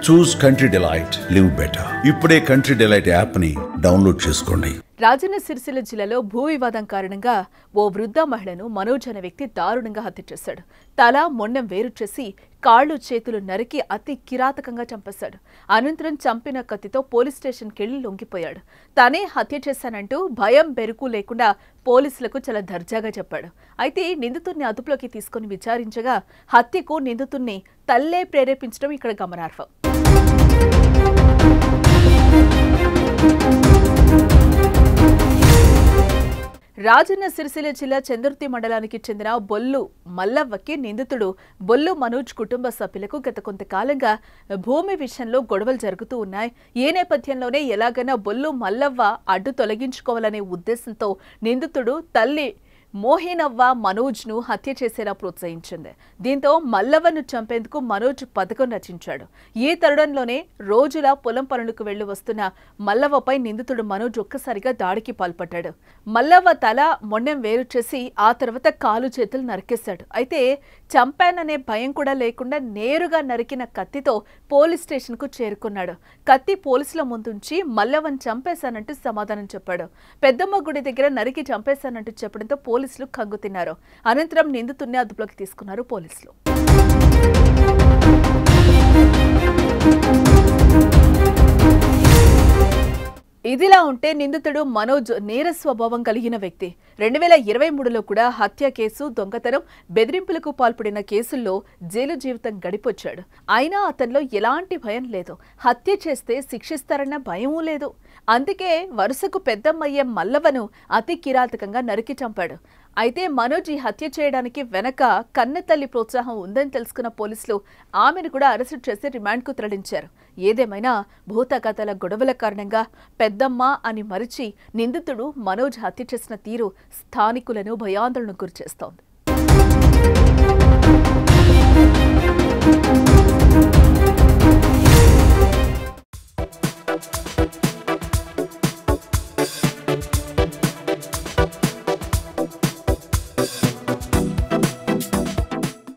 చూస్ country delight, live better. ఇప్పుడే country delight app ని download చేసుకోండి. రాజన్న సిరిసిల్ల జిల్లాలో భూ వివాదం కారణంగా ఓ వృద్ధ మహిళను మనోజ్ అనే వ్యక్తి దారుణంగా హత్య చేశాడు. తల మొండెం వేరు చేసి కాళ్ళు చేతులు నరికి అతి కిరాతకంగా చంపేశాడు. అనంతరం చంపిన కత్తితో పోలీస్ స్టేషన్కెళ్లి లొంగిపోయాడు. తానే హత్య చేశానంటూ భయం బెరుకు లేకుండా పోలీసులకు చాలా దర్జాగా చెప్పాడు. అయితే నిందితుడిని అదుపులోకి తీసుకుని విచారించగా హత్యకు నిందితుడిని తల్లే ప్రేరేపించడం ఇక్కడ గమనార్హం. రాజన్న సిరిసిల్ల జిల్లా చందుర్తి మండలానికి చెందిన బొల్లు మల్లవ్వకి నిందితుడు బొల్లు మనోజ్ కుటుంబ సభ్యులకు గత కొంతకాలంగా భూమి విషయంలో గొడవలు జరుగుతూ ఉన్నాయి. ఈ నేపథ్యంలోనే ఎలాగైనా బొల్లు మల్లవ్వ అడ్డు తొలగించుకోవాలనే ఉద్దేశంతో నిందితుడు తల్లి మోహినవ్వ మనోజ్ను హత్య చేసేలా ప్రోత్సహించింది. దీంతో మల్లవ్వను చంపేందుకు మనోజ్ పథకం రచించాడు. ఈ తరుణంలోనే రోజులా పొలం పనులకు వెళ్లి వస్తున్న మల్లవ్వపై నిందితుడు మనోజ్ ఒక్కసారిగా దాడికి పాల్పడ్డాడు. మల్లవ్వ తల మొండెం వేరు చేసి ఆ తర్వాత కాలు చేతులు నరికేశాడు. అయితే చంపాననే భయం కూడా లేకుండా నేరుగా నరికిన కత్తితో పోలీస్ స్టేషన్కు చేరుకున్నాడు. కత్తి పోలీసుల ముందుంచి మల్లవ్వను చంపేశానంటూ సమాధానం చెప్పాడు. పెద్దమ్మ గుడి దగ్గర నరికి చంపేశానంటూ చెప్పడంతో పోలీసులు కంగుతిన్నారు. అనంతరం నిందితుడిని అదుపులోకి తీసుకున్నారు పోలీసులు. ఇదిలా ఉంటే నిందితుడు మనోజ్ నేర స్వభావం కలిగిన వ్యక్తి. 2023లో కూడా హత్య కేసు, దొంగతనం, బెదిరింపులకు పాల్పడిన కేసుల్లో జైలు జీవితం గడిపొచ్చాడు. అయినా అతనిలో ఎలాంటి భయం లేదు. హత్య చేస్తే శిక్షిస్తారన్న భయమూ లేదు. అందుకే వరుసకు పెద్దమ్మయ్యే మల్లవ్వను అతి కిరాతకంగా నరికి చంపాడు. అయితే మనోజ్ ఈ హత్య చేయడానికి వెనక కన్నతల్లి ప్రోత్సాహం ఉందని తెలుసుకున్న పోలీసులు ఆమెను కూడా అరెస్టు చేసి రిమాండ్కు తరలించారు. ఏదేమైనా భూతకథల గొడవల కారణంగా పెద్దమ్మ అని మరిచి నిందితుడు మనోజ్ హత్య చేసిన తీరు స్థానికులను భయాందోళనకు గురిచేస్తోంది.